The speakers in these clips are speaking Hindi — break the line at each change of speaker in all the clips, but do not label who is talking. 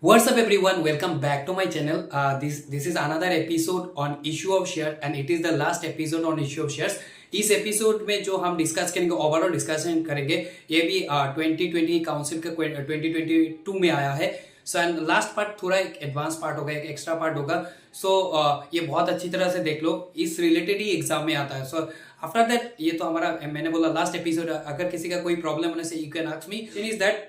What's up everyone, welcome back to my channel. This is another episode on issue of share and it is the last episode on issue of shares. इस एपिसोड में जो हम डिस्कस करेंगे, ओवरऑल डिस्कशन करेंगे, ये भी 2020 काउंसिल का 2022 में आया है. सो एंड लास्ट पार्ट थोड़ा एक एडवांस पार्ट होगा, एक एक्स्ट्रा पार्ट होगा. सो ये बहुत अच्छी तरह से देख लो, इस रिलेटेड ही एग्जाम में आता है. सो आफ्टर दैट ये तो हमारा, मैंने बोला लास्ट एपिसोड. अगर किसी का कोई प्रॉब्लम होने से you can ask me. Is that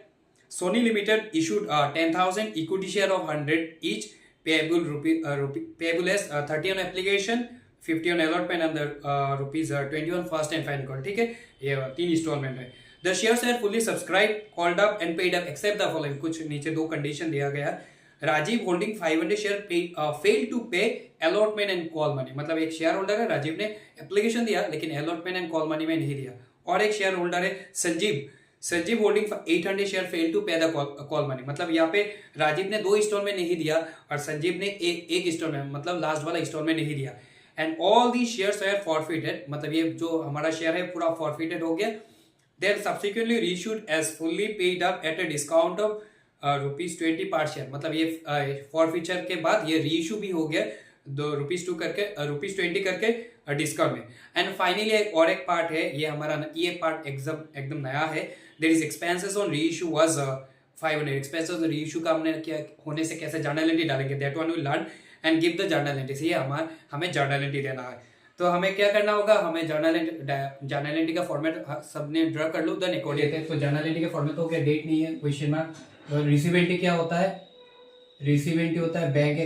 Sony Limited issued 10,000 equity share of 100 each, payable as 30 on application, 50 on allotment and the rupees 21 first and final call. ठीक है, ये 3 इंस्टॉलमेंट है. The shares are fully subscribed, called up and paid up except the following. कुछ नीचे 2 कंडीशन दिया गया. Rajiv holding 500 share fail to pay allotment and call money. मतलब एक शेयर होल्डर है, राजीव ने एप्लीकेशन दिया लेकिन अलॉटमेंट एंड कॉल मनी में नहीं दिया. और एक शेयर होल्डर है Sanjeev holding 800 share fail to pay the call money. मतलब यहाँ पे राजीव ने 2 इंस्टॉलमेंट नहीं दिया और संजीव ने एक इंस्टॉलमेंट, मतलब लास्ट वाला इंस्टॉलमेंट नहीं दिया. And all the shares are forfeited. मतलब ये जो हमारा शेयर है पूरा फॉरफिटेड हो गया. Then subsequently reissued as fully paid up at a discount of ₹20 per share. मतलब ये फॉरफिचर के बाद ये रीइश्यू भी हो गया ₹2 करके ₹20 करके डिस्काउंट में. एंड फाइनली और एक पार्ट है, ये हमारा ये पार्ट एकदम नया है. There is expenses on reissue was 500. Expenses on reissue का हमने क्या होने से कैसे जर्नल एंट्री डालेंगे, that one will learn and give the journal entry. ये हमें जर्नल एंट्री देना है. तो हमें क्या करना होगा, हमें जर्नल एंट्री का फॉर्मेट सबने ड्रा कर लो. देन अकॉर्डिंग है तो जर्नल एंट्री का फॉर्मेट हो गया, डेट नहीं है, क्वेश्चन मार्क. तो रिसीव एंट्री क्या होता है, रिसीव एंट्री होता है bank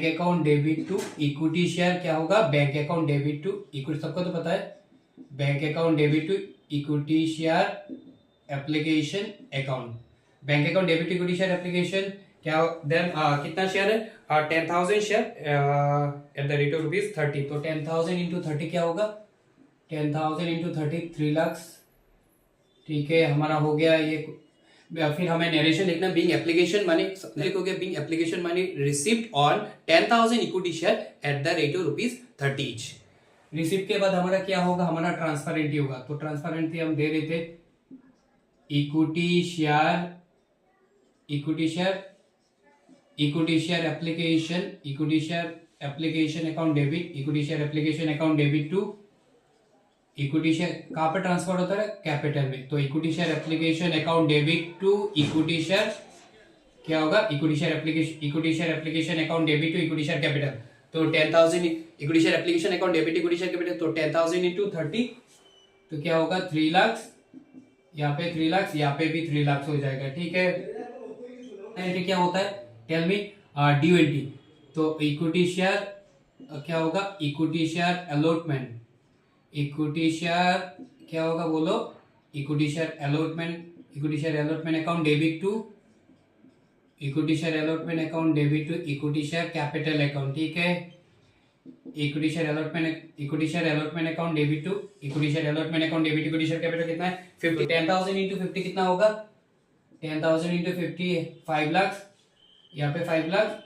account debit to equity share. क्या होगा, bank account debit to equity, सबको तो पता है. Bank account debit to equity share application account, bank account debit equity share application. क्या देन कितना शेयर है, 10,000 share at the rate of ₹30. तो 10,000 इंटू 30 क्या होगा, 10,000 इंटू 30 3 लाख. ठीक है, हमारा हो गया ये. फिर हमें नरेशन लिखना, बीइंग एप्लीकेशन मनी लिखोगे, being application money received on 10,000 equity share at the rate of ₹30 each. Receive के बाद हमारा क्या होगा, हमारा ट्रांसफर एंट्री होगा. तो ट्रांसफर एंट्री हम दे देते equity share application account debit, equity share application account debit to equity share. कहाँ पर ट्रांसफर होता है, कैपिटल में. तो equity share application account debit to equity share क्या होगा, equity share application account debit to equity share capital. तो 10,000 equity share application account debit equity share capital. तो 10,000 इंटू 30 तो क्या होगा, 3 लाख. यहाँ पे 3 लाख, यहाँ पे भी 3 लाख हो जाएगा. ठीक है, एंट्री क्या होता है, टेल मी ड्यू एंट्री. तो इक्विटी शेयर क्या होगा, equity share allotment, equity share क्या होगा बोलो, equity share allotment account debit to equity share equity share capital account. ठीक है, equity share allotment account debit to equity share allotment account debit equity share capital कितना है, 50. 10,000 इंटू 50 कितना होगा, 10,000 इंटू 50 5 लाख. यहाँ पे 5 लाख,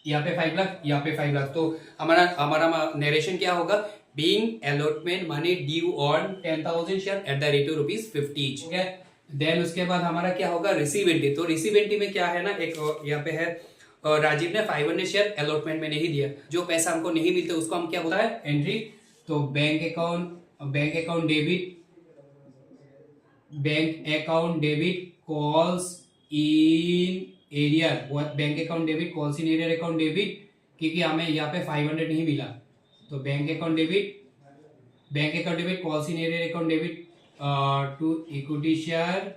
यहाँ पे 5 लाख, यहाँ पे 5 लाख. तो हमारा नरेशन क्या होगा, being allotment money due on 10,000 share at the rate of ₹50 each. ठीक है, देन उसके बाद हमारा क्या होगा, रिसीव एंट्री. तो रिसीव एंट्री में क्या है ना, एक यहाँ पे है राजीव ने 500 शेयर अलॉटमेंट में नहीं दिया, जो पैसा हमको नहीं मिलता उसको हम क्या होता है, एंट्री. तो bank account debit calls in arrear, bank account debit calls in arrear account debit, क्योंकि हमें यहाँ पे 500 नहीं मिला. तो bank account debit calls in arrear account debit to equity share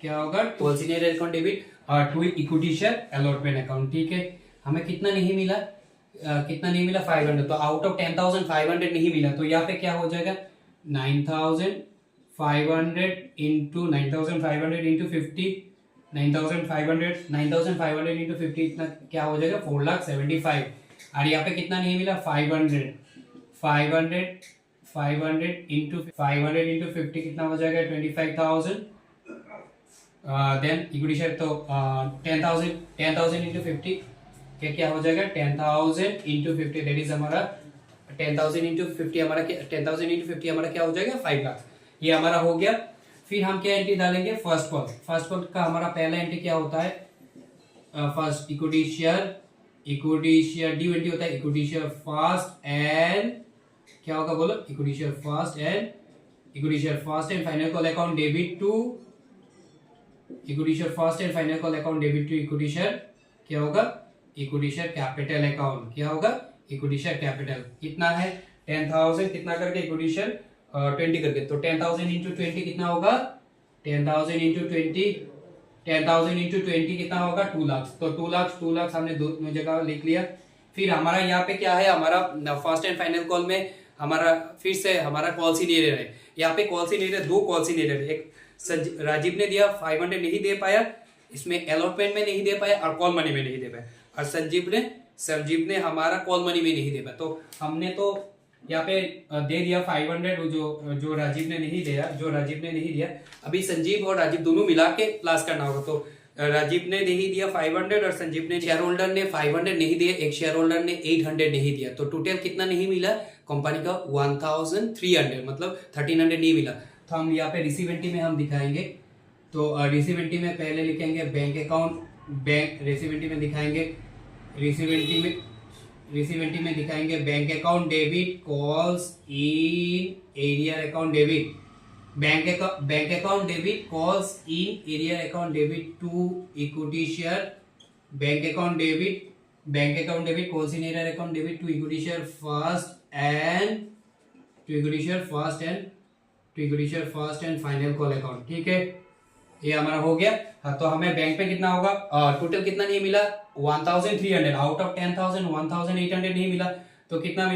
क्या होगा, calls in arrear account debit to equity share allotment account. ठीक है, हमें कितना नहीं मिला, 500. तो आउट ऑफ 10,000 500 नहीं मिला. तो यहाँ पे क्या हो जाएगा, 9,500 इंटू 50, 9,500 इंटू 50 इतना क्या हो जाएगा, 4,75,000. और यहाँ पे कितना नहीं मिला, 500 इंटू 50 कितना हो जाएगा, 25,000. देन इक्विटी शेयर तो 10,000 इंटू 50 क्या हो जाएगा, 10,000 इंटू 50 दैट इज हमारा 10,000 इंटू 50 हमारा क्या हो जाएगा, 5 लाख. ये हमारा हो गया. फिर हम क्या एंट्री डालेंगे, फर्स्ट कॉल का हमारा पहला एंट्री क्या होता है, first equity share due entry होता है इक्विटी शेयर फर्स्ट एंड क्या होगा बोलो, equity share first and final call account debit to equity share first and final call account debit to equity share क्या होगा, इक्विटी शेयर कैपिटल अकाउंट, क्या होगा, इक्विटी शेयर कैपिटल। कितना है 10,000 कितना करके इक्विटी शेयर 20 करके, तो 10,000 इंटू 20 कितना होगा, 10,000 इंटू 20 कितना होगा 2 लाख। तो 2 लाख हमने दो जगह लिख लिया। फिर हमारा यहाँ पे क्या है, हमारा फर्स्ट एंड फाइनल कॉल में हमारा फिर से हमारा कॉल सी नहीं रहे, यहाँ पे कॉल सी नहीं रहे, दो कॉल सी नहीं रहे। एक राजीव ने दिया 500 नहीं दे पाया, इसमें अलॉटमेंट में नहीं दे पाया और कॉल मनी में नहीं दे पाया, और संजीव ने हमारा कॉल मनी में नहीं दे पाया। तो हमने तो यहाँ पे दे दिया 500 जो राजीव ने नहीं दिया। अभी संजीव और राजीव दोनों मिला के प्लस करना होगा। तो राजीव ने नहीं दिया 500 और संजीव ने, शेयर होल्डर ने 500 नहीं दिया, एक शेयर होल्डर ने 800 नहीं दिया। तो टोटल कितना नहीं मिला कंपनी का 1300, मतलब 1300 नहीं मिला। तो हम यहाँ पे रिसीव एंट्री में हम दिखाएंगे। तो रिसीव एंट्री में पहले लिखेंगे बैंक अकाउंट, रिसीव एंट्री में दिखाएंगे bank account debit calls in arrear account debit, bank account debit calls in arrear account debit to equity share, bank account debit calls in arrear account debit to equity share first and final call account. ठीक है, ये हमारा हो गया। हाँ, तो हमें बैंक पे कितना होगा, टोटल कितना नहीं मिला 1300, आउट ऑफ 10,000 1800 नहीं मिला। तो कितना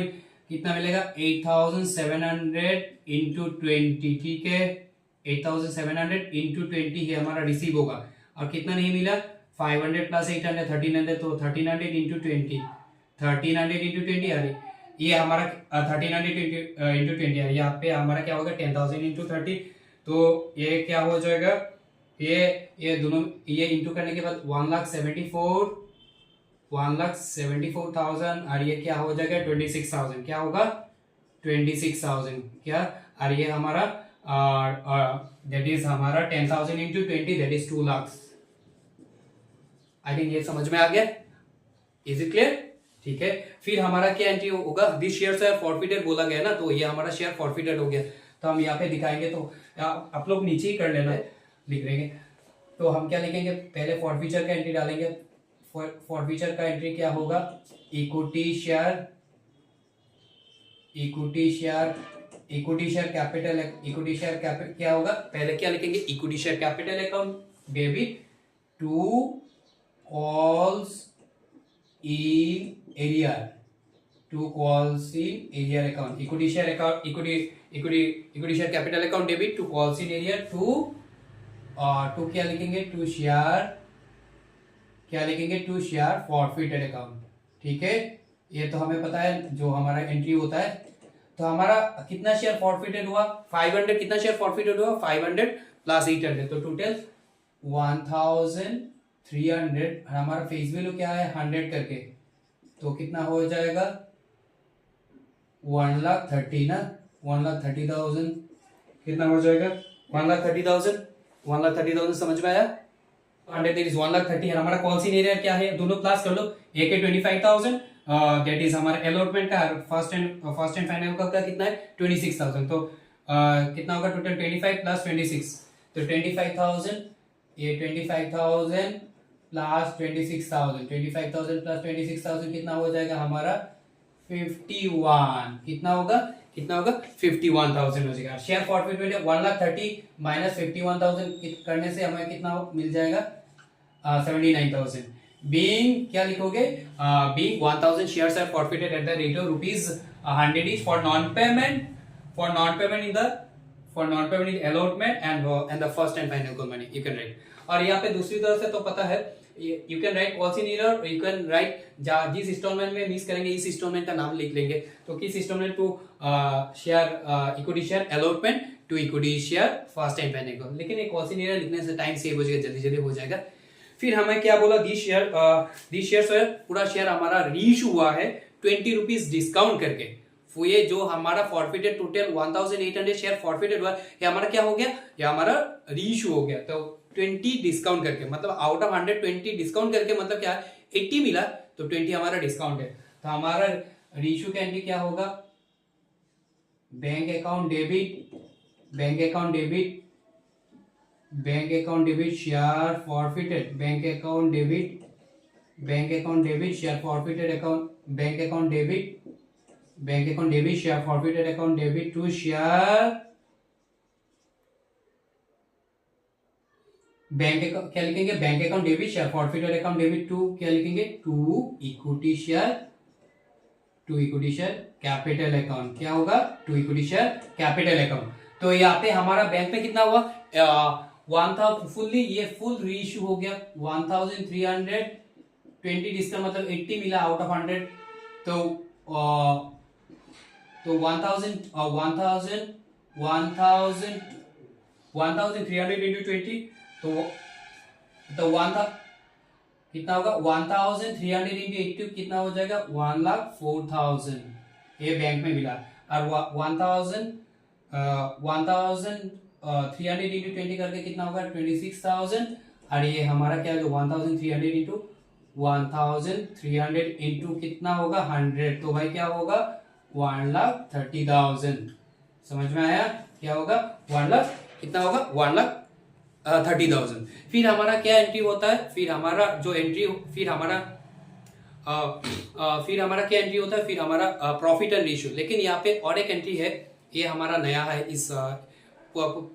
मिलेगा 8700 इंटू 20। ठीक है, 8700 इंटू 20 ही हमारा रिसीव होगा। और कितना नहीं मिला 500 प्लस 800 1300, तो 1300 इंटू 20 ये हमारा 1300 इंटू 20 है। यहाँ पे हमारा क्या होगा 10,000 इंटू 30। तो ये क्या हो जाएगा, ये दोनों ये इंटू करने के बाद 1,74,000 और ये क्या हो जाएगा 26,000, क्या होगा 26,000 क्या। और ये हमारा दैट इज हमारा 10,000 into 20 that is 2 lakh. I think ये समझ में आ गया, इज इट क्लियर। ठीक है, फिर हमारा क्या एंट्री होगा, दिस शेयर्स आर फॉरफिटेड बोला गया ना, तो ये हमारा शेयर फॉरफिटेड हो गया। तो हम यहाँ पे दिखाएंगे, तो आप लोग नीचे ही कर लेना है, लिख लेंगे। तो हम क्या लिखेंगे, पहले फॉरफीचर का एंट्री डालेंगे। फॉरफीचर का एंट्री क्या होगा, इक्विटी शेयर कैपिटल क्या होगा, पहले क्या लिखेंगे equity share capital account debit to calls in arrear account, equity share capital account debit to calls in arrear to क्या लिखेंगे टू शेयर फॉरफिटेड अकाउंट। ठीक है, ये तो हमें पता है जो हमारा एंट्री होता है। तो हमारा कितना शेयर फॉरफिटेड हुआ 500, कितना शेयर फॉरफिटेड हुआ 500 प्लस 800, तो टोटल 1300। और हमारा फेस वैल्यू क्या है 100 करके, तो कितना हो जाएगा 1,30,000 ना, 1,30,000 कितना हो जाएगा 1,30,000 समझ में आया। 100 इज 1,30,000 है। हमारा कॉल सी एरिया क्या है, दोनों क्लास कर लो। एक है 25,000 दैट इज हमारा अलॉटमेंट का, फर्स्ट एंड फाइनल का कितना है 26,000। तो कितना होगा टोटल 25 प्लस 26, तो 25,000, ये 25,000 प्लस 26,000, 25,000 प्लस 26,000 कितना हो जाएगा हमारा 51, कितना होगा 51,000 हो जाएगा। शेयर फॉरफिटेड 1,30,000 माइनस 51,000 करने से हमें कितना मिल जाएगा 79,000। बीइंग क्या लिखोगे, being 1,000 shares are forfeited at the rate of ₹100 each for non-payment in allotment and the first and final call money you can write। और यहाँ पे दूसरी तरफ से तो पता है, you can write call in error, you can write जिस इंस्टॉलमेंट में मिस करेंगे इस इंस्टॉलमेंट का नाम लिख लेंगे। तो किस instalment to share equity share allotment to equity share first and final call. लेकिन एक कॉल इन एरर लिखने से टाइम सेव हो जाएगा, जल्दी हो जाएगा। फिर हमें क्या बोला, दिस शेयर पूरा शेयर हमारा रीइश्यू हुआ है 20 रुपीज डिस्काउंट करके ये जो हमारा फॉरफिटेड टोटल 1800 शेयर फॉरफिटेड हुआ, ये हमारा क्या हो गया, ये हमारा रीइश्यू हो गया। तो 20 डिस्काउंट करके, मतलब आउट ऑफ 100 20 डिस्काउंट करके, मतलब क्या 80 मिला, तो 20 हमारा डिस्काउंट है। तो हमारा रीइश्यू का एंट्री क्या होगा, bank account debit, bank account debit, bank account debit share forfeited, bank account debit, bank account debit share forfeited account, bank account debit, bank account debit share forfeited account debit to share, bank account क्या लिखेंगे, bank account debit share forfeited account debit to क्या लिखेंगे, to equity share, to equity share capital account, क्या होगा, to equity share capital account. तो यहाँ पे हमारा बैंक में कितना हुआ, 1000 फुल्ली, ये फुल रीइश्यू हो गया, 1320 डिस्काउंट, मतलब 80 मिला आउट ऑफ 100। तो 1300 इंटू 20, तो 1000 कितना होगा, 1300 इंटू 80 कितना हो जाएगा, 1,04,000 ये बैंक में मिला। और 1300 इंटू 20 करके कितना होगा, 26,000। और ये हमारा क्या होगा, 1300 इंटू कितना होगा, 100, तो भाई क्या होगा, 1,30,000। समझ में आया, क्या होगा, 1 लाख कितना होगा, 1,30,000। फिर हमारा क्या एंट्री होता है, फिर हमारा जो एंट्री, फिर हमारा क्या एंट्री होता है, फिर हमारा प्रॉफिट एंड रेशियो। लेकिन यहाँ पे और एक एंट्री है, ये हमारा नया है, इस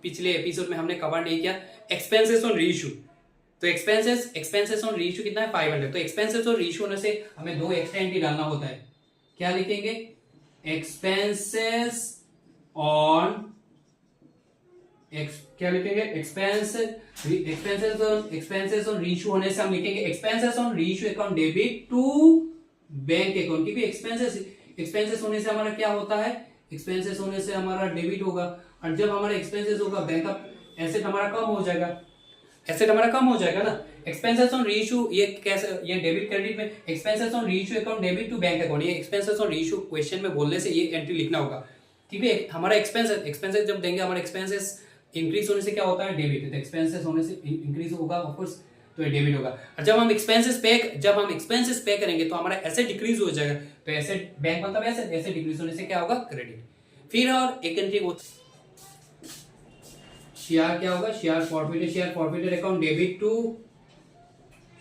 पिछले एपिसोड में हमने कवर नहीं किया, एक्सपेंसेस ऑन रेशियो। तो एक्सपेंसेस ऑन रेशियो कितना है, 500। तो एक्सपेंसेस ऑन रेशियो होने से हमें दो एक्स्ट्रा एंट्री डालना होता है, क्या लिखेंगे, एक्सपेंसेस ऑन, क्या लिखेंगे, एक्सपेंसेस ऑन रेशियो होने से हम लिखेंगे expenses on ratio account debit to bank account, क्योंकि एक्सपेंसेस होने से हमारा क्या होता है, एक्सपेंसेस होने से हमारा डेबिट होगा, और जब हमारा एक्सपेंसेस होगा बैंक का एसेट हमारा कम हो जाएगा, एसेट हमारा कम हो जाएगा ना। एक्सपेंसेस ऑन रेशियो ये कैसे, ये डेबिट क्रेडिट में expenses on ratio account debit to bank account, ये एक्सपेंसेस ऑन रेशियो क्वेश्चन में बोलने से ये एंट्री लिखना होगा, ठीक है। हमारा एक्सपेंसेस जब देंगे, हमारा एक्सपेंसेस इंक्रीज होने से क्या होता है, डेबिट, तो एक्सपेंसेस होने से इंक्रीज होगा ऑफ कोर्स, तो ये डेबिट होगा। और जब हम एक्सपेंसेस पे करेंगे तो हमारा एसेट डिक्रीज हो जाएगा, तो एसेट बैंक मतलब एसेट डिक्रीज होने से क्या होगा, क्रेडिट। फिर और एक एंट्री शेयर क्या होगा, share forfeited account debit to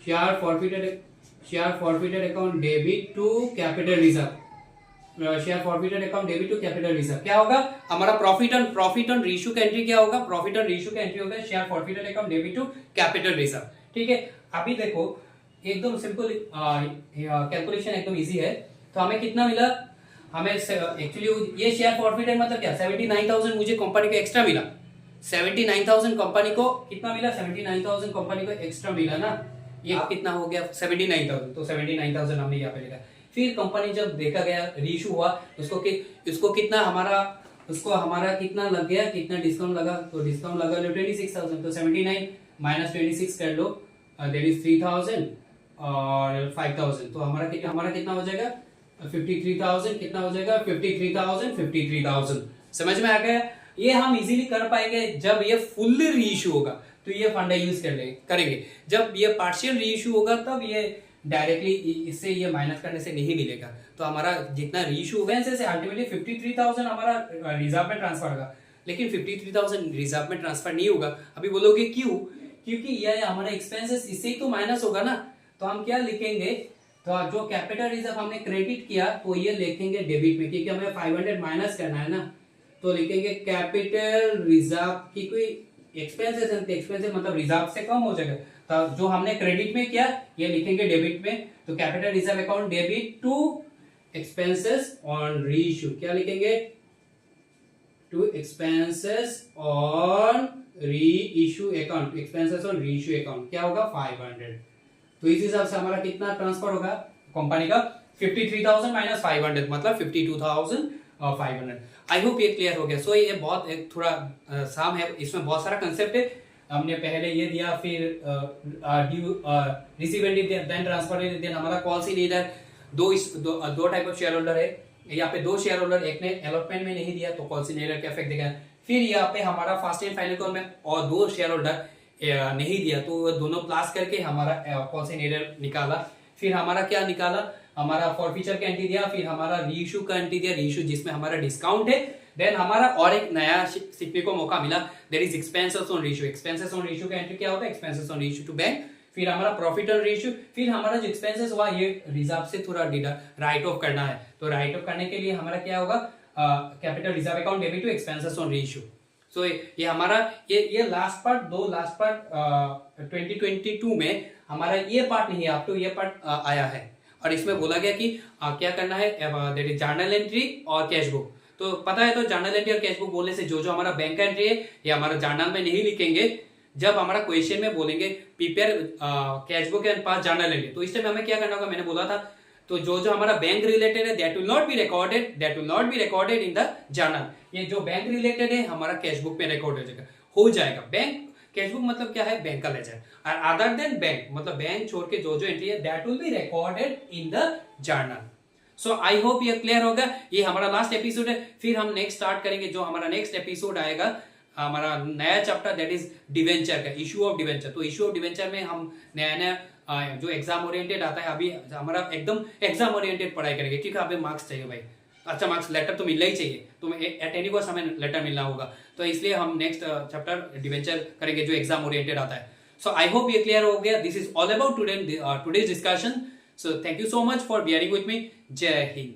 share forfeited account debit to capital reserve, share forfeited account debit to capital reserve क्या होगा, हमारा प्रॉफिट ऑन रेशियो का एंट्री क्या होगा, प्रॉफिट ऑन रेशियो का एंट्री होगा share forfeited account debit to capital reserve, ठीक है। अभी देखो एकदम सिंपल कैलकुलेशन एकदम इजी है। तो हमें कितना मिला, हमें एक्चुअली ये शेयर फॉरफिटेड मतलब क्या, 79,000 मुझे कंपनी को एक्स्ट्रा मिला, 79,000 कंपनी को कितना मिला, 79,000 कंपनी को एक्स्ट्रा मिला ना, ये कितना हो गया 79,000, तो 79,000 हमने यहाँ पे लिखा। फिर कंपनी जब देखा गया रीइश्यू हुआ, उसको कितना हमारा कितना लग गया, कितना डिस्काउंट लगा, तो डिस्काउंट लगा लो 26,000, तो 79 माइनस 26 कर लो, दैट इज 3,000 और 5,000, तो हमारा कितना हो जाएगा 53,000, कितना हो जाएगा 53,000। समझ में आ गया। ये हम इजीली कर पाएंगे जब ये फुल रीइश्यू होगा, तो ये फंडा यूज करेंगे। जब ये पार्शियल रीइश्यू होगा तब ये डायरेक्टली इससे ये माइनस करने से नहीं मिलेगा। तो हमारा जितना रीइश्यू होगा इससे अल्टीमेटली 53,000 हमारा रिजर्व में ट्रांसफर होगा, लेकिन 53,000 रिजर्व में ट्रांसफर नहीं होगा। अभी बोलोगे क्यों, क्योंकि यह हमारा एक्सपेंसेस इससे ही तो माइनस होगा ना। तो हम क्या लिखेंगे, तो जो कैपिटल रिजर्व हमने क्रेडिट किया तो ये लिखेंगे डेबिट में, क्योंकि हमें 500 माइनस करना है ना, तो लिखेंगे कैपिटल रिजर्व की कोई एक्सपेंसेस मतलब रिजर्व से कम हो जाएगा, तो जो हमने क्रेडिट में किया ये लिखेंगे डेबिट में। तो capital reserve account debit to expenses on reissue, क्या लिखेंगे, to expenses on reissue account, expenses on reissue account क्या होगा 500। तो इस हिसाब से हमारा कितना ट्रांसफर होगा कंपनी का 53,000 माइनस 500 मतलब 52,500। आई होप ये क्लियर हो गया। सो ये बहुत थोड़ा साम है, इसमें बहुत सारा कंसेप्ट है। हमने पहले ये दिया, फिर receive and then transfer, then हमारा कॉल सी लीडर, दो टाइप ऑफ शेयर होल्डर है, यहाँ पे 2 शेयर होल्डर, एक ने अलॉटमेंट में नहीं दिया तो कॉल्स इन एरर का इफेक्ट देगा। फिर यहाँ पे हमारा फर्स्ट एंड फाइनल कॉल में और 2 शेयर होल्डर नहीं दिया तो दोनों प्लस करके हमारा कॉल्स इन एरर निकाला। फिर हमारा क्या निकाला, हमारा फॉरफीचर का एंट्री दिया, फिर हमारा रीइश्यू का एंट्री दिया, रीइश्यू जिसमें हमारा डिस्काउंट है। देन हमारा और एक नया सीखने को मौका मिला, that is expenses on reissue. Expenses on reissue का एंट्री क्या होता है, expenses on reissue to bank. फिर हमारा प्रॉफिट ऑन रीइश्यू, फिर हमारा जो एक्सपेंसेस हुआ ये रिजर्व से थोड़ा राइट ऑफ करना है, तो राइट ऑफ करने के लिए हमारा क्या होगा, capital reserve account debit to expenses on reissue. So ये हमारा ये लास्ट पार्ट 2 लास्ट पार्ट 2022 में हमारा ये पार्ट नहीं है, अप टू ये पार्ट आया है और इसमें बोला गया कि क्या करना है, दैट इज जर्नल एंट्री और कैश बुक। तो पता है तो जर्नल एंट्री और कैश बुक बोलने से जो हमारा बैंक का एंट्री है ये हमारा जर्नल में नहीं लिखेंगे। जब हमारा क्वेश्चन में बोलेंगे prepare cash book and pass journal entry, तो इस टाइम हमें क्या करना होगा, मैंने बोला था तो जो हमारा बैंक रिलेटेड है that will not be recorded in the journal. ये जो बैंक रिलेटेड है हमारा कैश बुक में रिकॉर्ड हो जाएगा। बैंक कैश बुक मतलब क्या है, बैंक का लेजर, और अदर देन बैंक मतलब बैंक छोड़ के जो एंट्री है that will be recorded in the journal. So I hope ये क्लियर होगा। ये हमारा लास्ट एपिसोड है, फिर हम नेक्स्ट स्टार्ट करेंगे। जो हमारा नेक्स्ट एपिसोड आएगा हमारा नया चैप्टर दैट इज डिवेंचर का, इशू ऑफ डिवेंचर। तो इशू ऑफ डिवेंचर में हम नया जो एग्जाम ओरिएंटेड आता है, अभी हमारा एकदम एग्जाम ओरिएंटेड पढ़ाई करेंगे क्योंकि अभी मार्क्स चाहिए भाई, अच्छा मार्क्स लेटर तो मिलना ही चाहिए, तो एट एनी कॉस्ट हमें लेटर मिलना होगा। तो इसलिए हम नेक्स्ट चैप्टर डिवेंचर करेंगे जो एग्जाम ओरिएंटेड आता है। सो आई होप ये क्लियर हो गया। This is all about today's discussion. So thank you so much for bearing with me. जय हिंद।